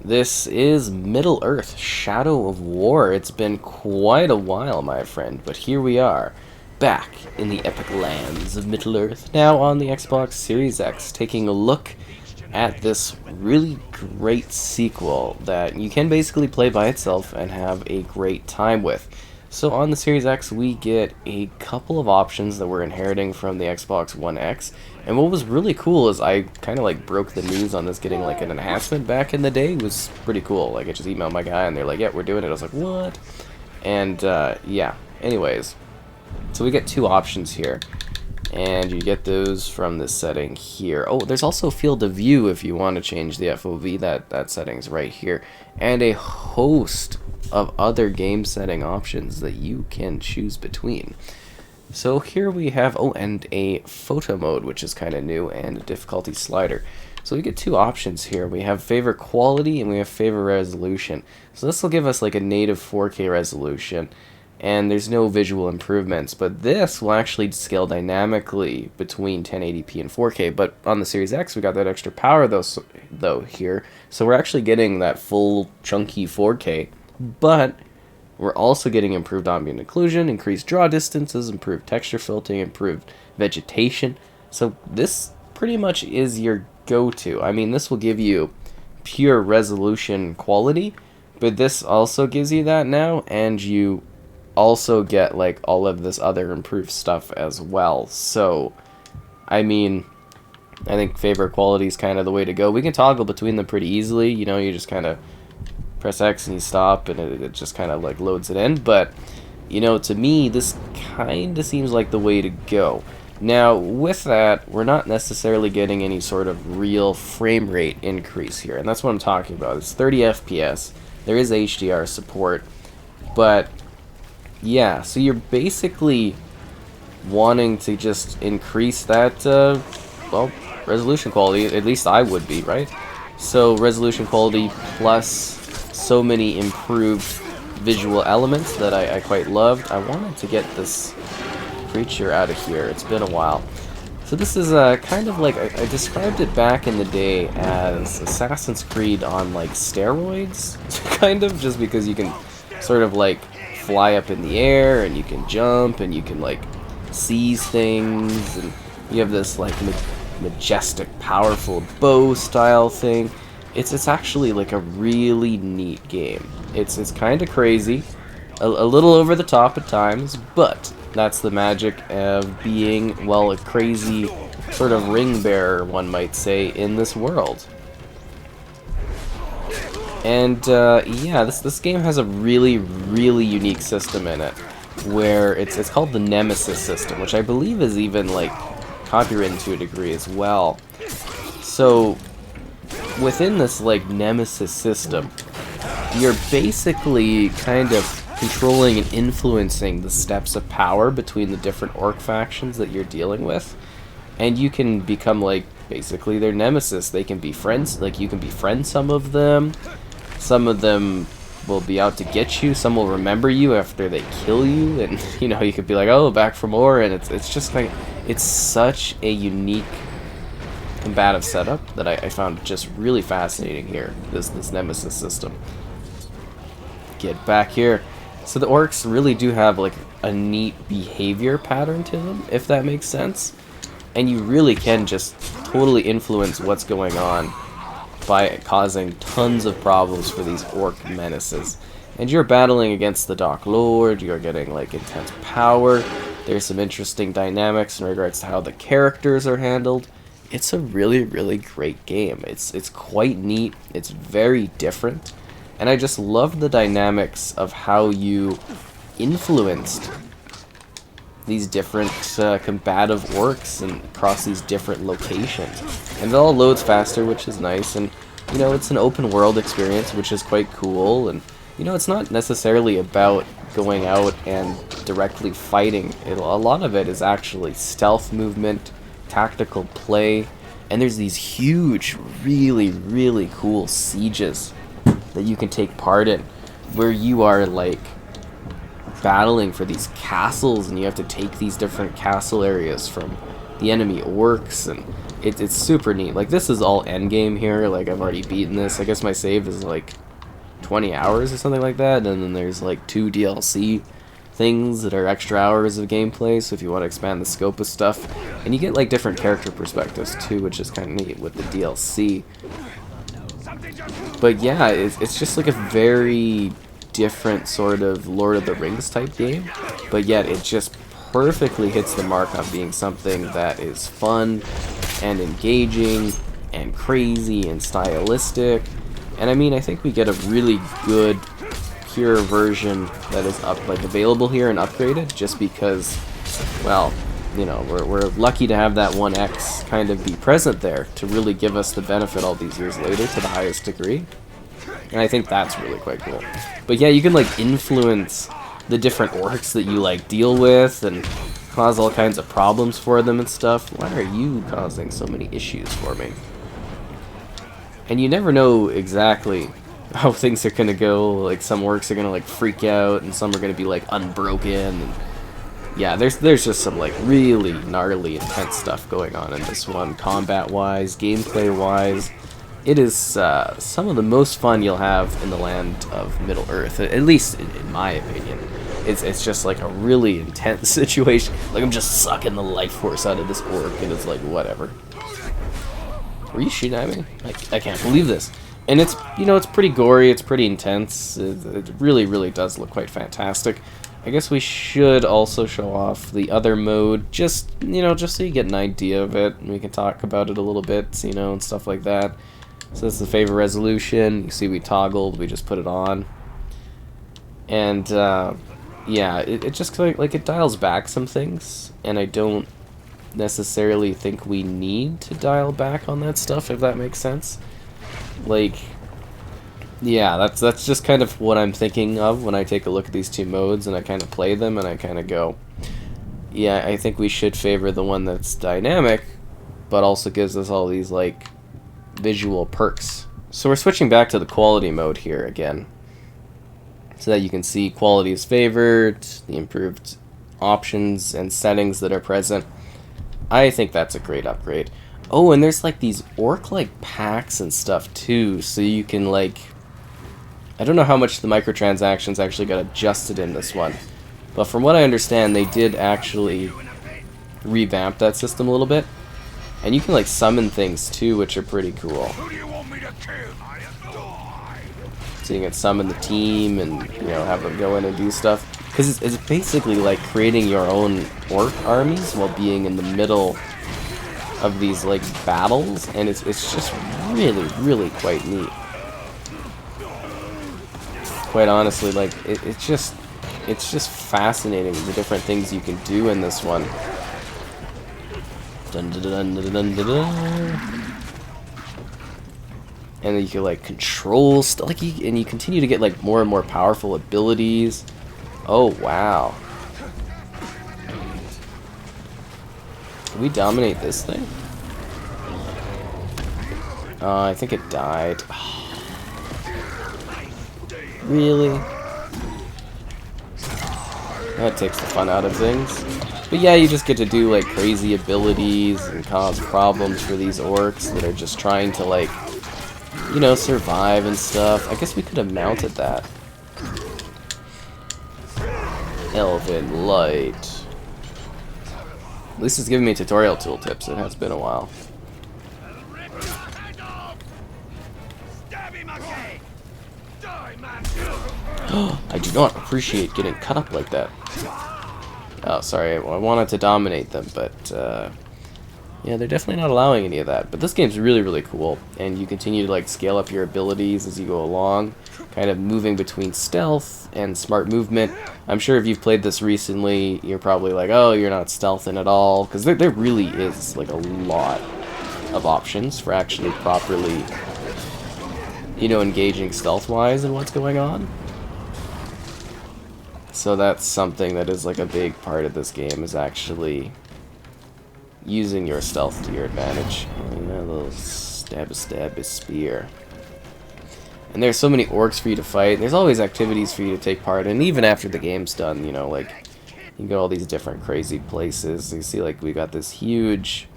This is Middle-earth, Shadow of War. It's been quite a while, my friend, but here we are, back in the epic lands of Middle-earth, now on the Xbox Series X, taking a look at this really great sequel that you can basically play by itself and have a great time with. So on the Series X, we get a couple of options that we're inheriting from the Xbox One X. And what was really cool is I kind of like broke the news on this getting like an enhancement back in the day. It was pretty cool. Like I just emailed my guy and they're like, yeah, we're doing it. I was like, what? And yeah, anyways. So we get two options here. And you get those from this setting here. Oh, there's also field of view if you want to change the FOV. That setting's right here. And a host of other game setting options that you can choose between. So here we have, oh, and a photo mode, which is kind of new, and a difficulty slider. So we get two options here. We have favor quality and we have favor resolution. So this will give us like a native 4K resolution, and there's no visual improvements, but this will actually scale dynamically between 1080p and 4K. But on the Series X, we got that extra power though here, so we're actually getting that full chunky 4K, but we're also getting improved ambient occlusion, increased draw distances, improved texture filtering, improved vegetation. So this pretty much is your go-to. I mean, this will give you pure resolution quality, but this also gives you that now, and you also get like all of this other improved stuff as well. So, I mean, I think favor quality is kind of the way to go. We can toggle between them pretty easily. You know, you just kind of press X and you stop, and it just kind of like loads it in. But you know, to me, this kind of seems like the way to go. Now with that, we're not necessarily getting any sort of real frame rate increase here, and that's what I'm talking about. It's 30 FPS. There is HDR support, but yeah, so you're basically wanting to just increase that well, resolution quality. At least I would be, right? So resolution quality plus so many improved visual elements that I quite loved. I wanted to get this creature out of here. It's been a while. So this is kind of like, I described it back in the day as Assassin's Creed on like steroids, kind of, just because you can sort of like fly up in the air and you can jump and you can like seize things, and you have this like majestic, powerful bow style thing. It's actually like a really neat game. It's kind of crazy, a little over the top at times, but that's the magic of being, well, a crazy sort of ring bearer, one might say, in this world. And yeah, this game has a really unique system in it, where it's called the Nemesis System, which I believe is even like copyrighted to a degree as well. So within this like Nemesis system, you're basically kind of controlling and influencing the steps of power between the different orc factions that you're dealing with, and you can become like basically their nemesis. They can be friends, like you can befriend some of them. Some of them will be out to get you, some will remember you after they kill you, and you know, you could be like, oh, back for more. And it's just like, it's such a unique combative setup that I found just really fascinating here, this Nemesis system. Get back here. So the orcs really do have like a neat behavior pattern to them, if that makes sense, and you really can just totally influence what's going on by causing tons of problems for these orc menaces. And you're battling against the Dark Lord, you're getting like intense power. There's some interesting dynamics in regards to how the characters are handled. It's a really great game. It's quite neat. It's very different, and I just love the dynamics of how you influenced these different combative orcs and across these different locations. And it all loads faster, which is nice. And you know, it's an open world experience, which is quite cool. And you know, it's not necessarily about going out and directly fighting. A lot of it is actually stealth movement, tactical play, and there's these huge, really cool sieges that you can take part in, where you are like battling for these castles, and you have to take these different castle areas from the enemy orcs, and it's super neat. Like, this is all endgame here. Like, I've already beaten this. I guess my save is like 20 hours or something like that, and then there's like 2 DLC things that are extra hours of gameplay, so if you want to expand the scope of stuff, and you get like different character perspectives too, which is kind of neat with the DLC. But yeah, it's just like a very different sort of Lord of the Rings type game, but yet it just perfectly hits the mark on being something that is fun and engaging and crazy and stylistic. And I mean, I think we get a really good pure version that is available here and upgraded, just because, well, you know, we're lucky to have that 1X kind of be present there to really give us the benefit all these years later to the highest degree. And I think that's really quite cool. But yeah, you can like influence the different orcs that you like deal with and cause all kinds of problems for them and stuff. Why are you causing so many issues for me? And you never know exactly how things are gonna go. Like, some orcs are gonna like freak out, and some are gonna be like unbroken. And yeah, there's just some like really gnarly, intense stuff going on in this one, combat-wise, gameplay-wise. It is some of the most fun you'll have in the land of Middle-earth, at least in my opinion. It's just like a really intense situation. Like, I'm just sucking the life force out of this orc, and it's like, whatever. Were you shooting at me? I can't believe this. And it's, you know, it's pretty gory, it's pretty intense. It really, really does look quite fantastic. I guess we should also show off the other mode, just, you know, just so you get an idea of it, and we can talk about it a little bit, you know, and stuff like that. So this is the favor resolution. You see we toggled, we just put it on. And, yeah, it just, like, it dials back some things, and I don't necessarily think we need to dial back on that stuff, if that makes sense. Like, yeah, that's just kind of what I'm thinking of when I take a look at these two modes and I kind of play them and I kind of go, yeah, I think we should favor the one that's dynamic, but also gives us all these, like, visual perks. So we're switching back to the quality mode here again, so that you can see quality is favored, the improved options and settings that are present. I think that's a great upgrade. Oh, and there's like these orc-like packs and stuff too, so you can like... I don't know how much the microtransactions actually got adjusted in this one, but from what I understand, they did actually revamp that system a little bit. And you can like summon things too, which are pretty cool. So you can summon the team and, you know, have them go in and do stuff. Because it's basically like creating your own orc armies while being in the middle of these like battles, and it's just really, really quite neat. Quite honestly, like it's just fascinating, the different things you can do in this one. Dun, dun, dun, dun, dun, dun, dun. And then you can like control stuff, like, and you continue to get like more and more powerful abilities. Oh wow! Can we dominate this thing? I think it died. Really? That takes the fun out of things. But yeah, you just get to do like crazy abilities and cause problems for these orcs that are just trying to, like, you know, survive and stuff. I guess we could have mounted that. Elven Light. At least it's giving me tutorial tooltips. It has been a while. I do not appreciate getting cut up like that. Oh, sorry. I wanted to dominate them, but yeah, they're definitely not allowing any of that. But this game's really, really cool, and you continue to like scale up your abilities as you go along, kind of moving between stealth and smart movement. I'm sure if you've played this recently, you're probably like, oh, you're not stealthing at all, because there really is like a lot of options for actually properly, you know, engaging stealth-wise in what's going on. So that's something that is like a big part of this game, is actually using your stealth to your advantage. Oh, yeah, a little stab spear. And there's so many orcs for you to fight. There's always activities for you to take part in, even after the game's done, you know, like, you can go all these different crazy places. You see, like, we got this huge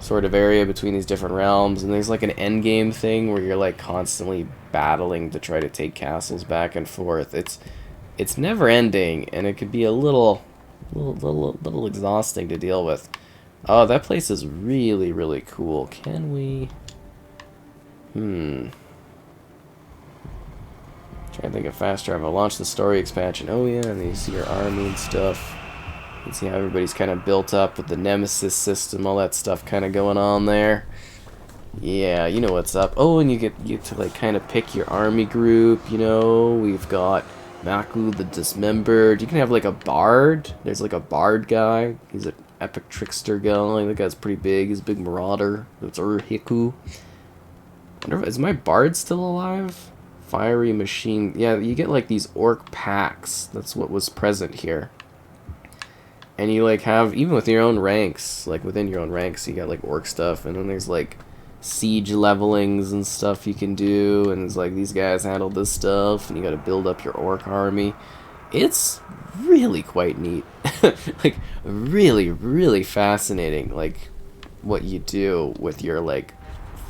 sort of area between these different realms, and there's like an end game thing where you're like constantly battling to try to take castles back and forth. It's never ending, and it could be a little exhausting to deal with. Oh, that place is really, really cool. Can we... Trying to think of fast travel. Launch the story expansion. Oh yeah, and you see your army and stuff. You can see how everybody's kind of built up with the Nemesis System, all that stuff kind of going on there. Yeah, you know what's up. Oh, and you get to like kind of pick your army group, you know. We've got Maku the Dismembered. You can have like a bard. There's like a bard guy. He's an epic trickster guy. That guy's pretty big. He's a big marauder. That's Hiku. Is my bard still alive? Fiery machine. Yeah, you get like these orc packs. That's what was present here. And you like have, even with your own ranks, like within your own ranks, you got like orc stuff. And then there's like siege levelings and stuff you can do. And it's like these guys handle this stuff. And you got to build up your orc army. It's really quite neat. Like really, really fascinating. Like what you do with your like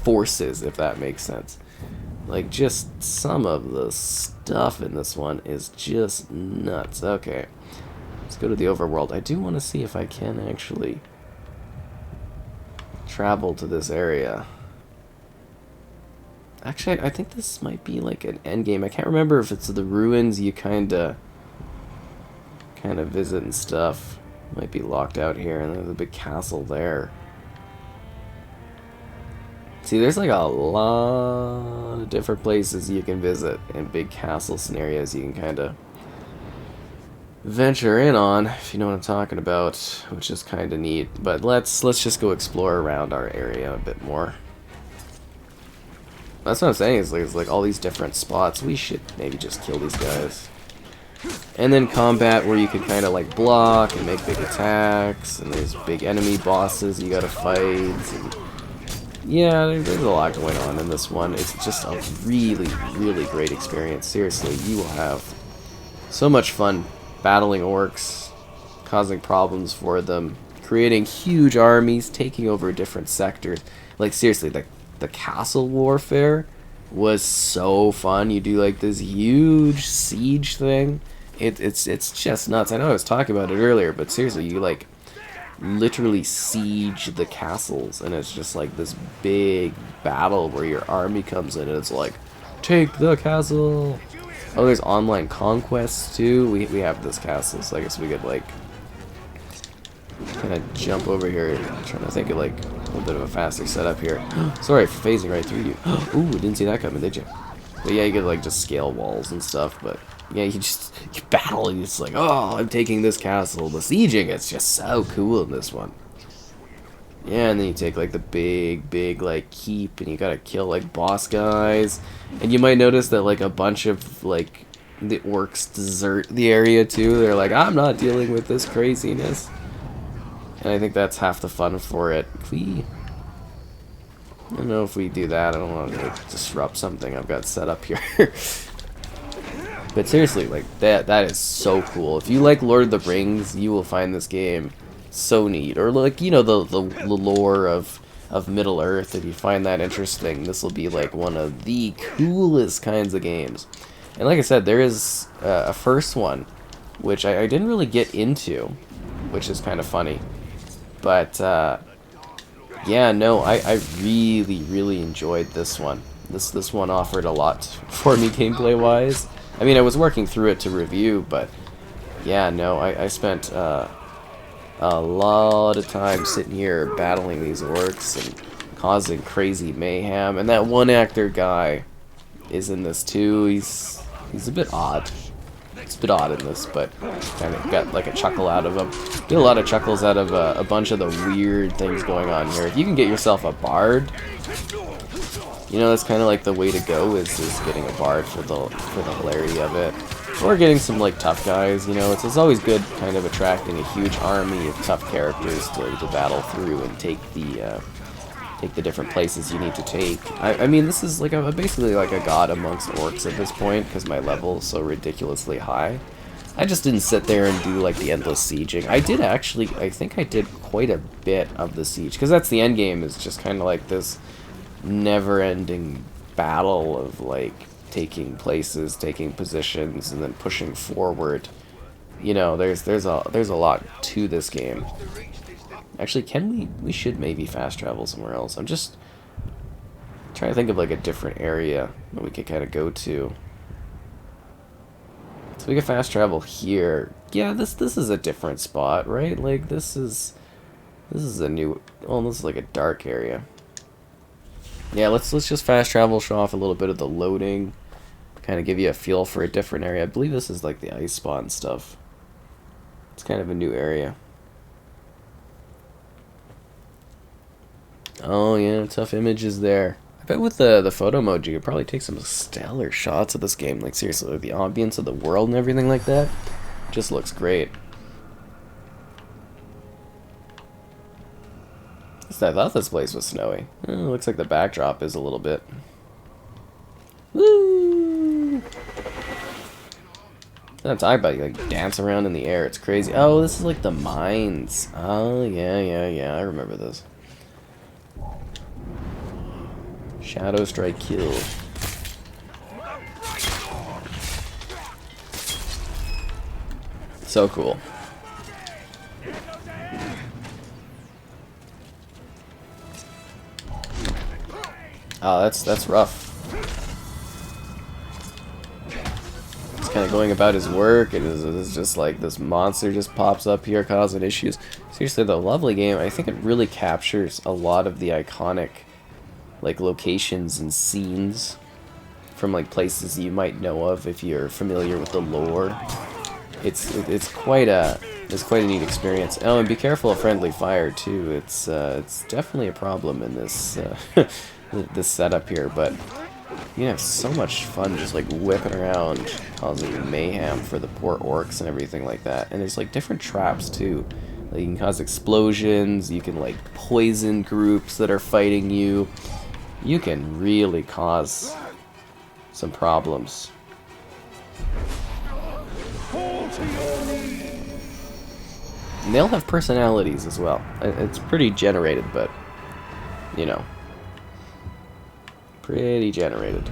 forces, if that makes sense. Like, just some of the stuff in this one is just nuts. Okay, let's go to the overworld. I do want to see if I can actually travel to this area. Actually, I think this might be like an end game. I can't remember if it's the ruins you kind of visit and stuff. Might be locked out here, and there's a big castle there. See, there's like a lot of different places you can visit and big castle scenarios you can kind of venture in on, if you know what I'm talking about, which is kind of neat. But let's just go explore around our area a bit more. That's what I'm saying, is like all these different spots. We should maybe just kill these guys. And then combat where you can kind of like block and make big attacks, and there's big enemy bosses you gotta fight. And yeah, there's a lot going on in this one. It's just a really, really great experience. Seriously, you will have so much fun battling orcs, causing problems for them, creating huge armies, taking over different sectors. Like, seriously, the castle warfare was so fun. You do, like, this huge siege thing. It's just nuts. I know I was talking about it earlier, but seriously, you, like, literally siege the castles, and it's just like this big battle where your army comes in and it's like, take the castle. Oh, there's online conquests too. We have this castle, so I guess we could like kind of jump over here. I'm trying to think of like a little bit of a faster setup here. Sorry for phasing right through you. Ooh, didn't see that coming, did you? But yeah, you could like just scale walls and stuff, but yeah, you battle, and it's like, oh, I'm taking this castle. The sieging, it's just so cool in this one. Yeah, and then you take like the big like keep, and you gotta kill like boss guys. And you might notice that like a bunch of like the orcs desert the area too. They're like, I'm not dealing with this craziness. And I think that's half the fun for it. I don't know if we do that. I don't want to disrupt something I've got set up here. But seriously, like that is so cool. If you like Lord of the Rings, you will find this game so neat. Or like, you know, the lore of Middle Earth. If you find that interesting, this will be like one of the coolest kinds of games. And like I said, there is a first one, which I didn't really get into, which is kind of funny. But yeah, no, I really enjoyed this one. This one offered a lot for me gameplay wise. I mean, I was working through it to review, but yeah, no, I spent a lot of time sitting here battling these orcs and causing crazy mayhem. And that one actor guy is in this too. He's a bit odd. It's a bit odd in this, but kind of got like a chuckle out of him. Get a lot of chuckles out of a bunch of the weird things going on here. If you can get yourself a bard, you know, that's kind of like the way to go, is getting a bard for the hilarity of it. Or getting some like tough guys, you know. It's always good kind of attracting a huge army of tough characters to battle through and take the different places you need to take. I mean, this is like I'm basically like a god amongst orcs at this point, because my level is so ridiculously high. I just didn't sit there and do like the endless sieging. I did actually, I think I did quite a bit of the siege, because that's the end game, is just kind of like this never-ending battle of like taking places, taking positions, and then pushing forward. You know, there's a lot to this game. Actually, we should maybe fast travel somewhere else. I'm just trying to think of like a different area that we could kind of go to. So we can fast travel here. Yeah, this is a different spot, right? Like this is a new, oh, this is like a dark area. Yeah, let's just fast travel, show off a little bit of the loading, kind of give you a feel for a different area. I believe this is like the ice spot and stuff. It's kind of a new area. Oh yeah, tough images there. I bet with the photo mode you could probably take some stellar shots of this game. Like seriously, like the ambience of the world and everything like that just looks great. At least I thought this place was snowy. Looks like the backdrop is a little bit. Woo! I'm talking about, you like dance around in the air. It's crazy. Oh, this is like the mines. Oh yeah. I remember this. Shadow strike kill. So cool. Oh, that's rough. He's kind of going about his work, and it's just like this monster just pops up here causing issues. Seriously, the lovely game. I think it really captures a lot of the iconic like locations and scenes from like places you might know of if you're familiar with the lore. It's quite a neat experience. Oh, and be careful of friendly fire too. It's definitely a problem in this this setup here, but you have so much fun just like whipping around, causing mayhem for the poor orcs and everything like that. And there's like different traps too. Like, you can cause explosions. You can like poison groups that are fighting you. You can really cause some problems. And they'll have personalities as well. It's pretty generated, but, you know, pretty generated.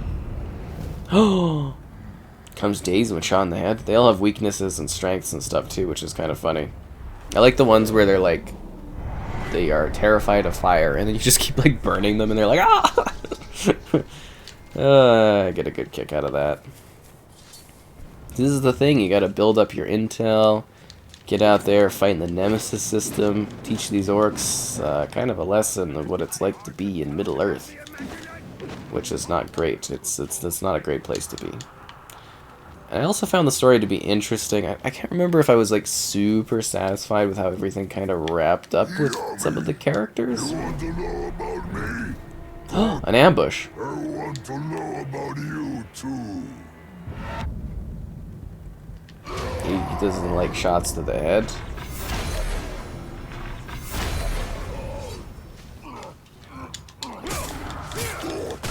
Oh! Comes dazed when shot in the head. They all have weaknesses and strengths and stuff too, which is kind of funny. I like the ones where they're like, they are terrified of fire, and then you just keep like burning them, and they're like, ah! I get a good kick out of that. This is the thing, you gotta build up your intel, get out there, fight in the Nemesis System, teach these orcs kind of a lesson of what it's like to be in Middle Earth, which is not great. It's not a great place to be. And I also found the story to be interesting. I can't remember if I was like super satisfied with how everything kind of wrapped up with some of the characters. An ambush. I want to know about you too. He doesn't like shots to the head.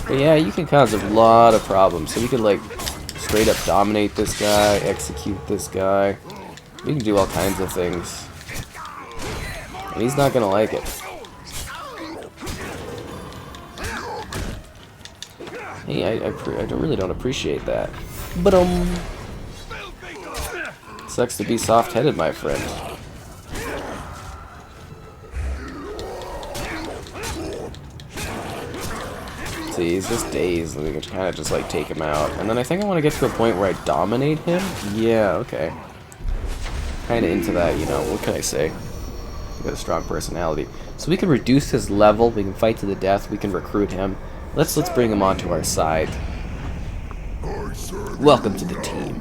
But yeah, you can cause a lot of problems. So we could like straight up dominate this guy, execute this guy. We can do all kinds of things. And he's not gonna like it. Hey, I really don't appreciate that. But sucks to be soft-headed, my friend. See, he's just dazed, and we can kind of just like take him out. And then I think I want to get to a point where I dominate him. Yeah, okay. Kind of into that, you know. What can I say? He's got a strong personality. So we can reduce his level. We can fight to the death. We can recruit him. Let's bring him onto our side. Welcome to the team.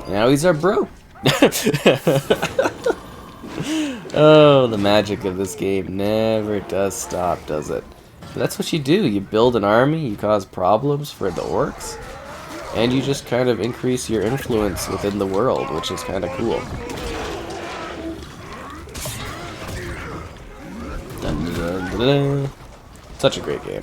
Now he's our bro. Oh, the magic of this game never does stop, does it? But that's what you do. You build an army, you cause problems for the orcs, and you just kind of increase your influence within the world, which is kind of cool. Dun, dun, dun, dun, dun. Such a great game.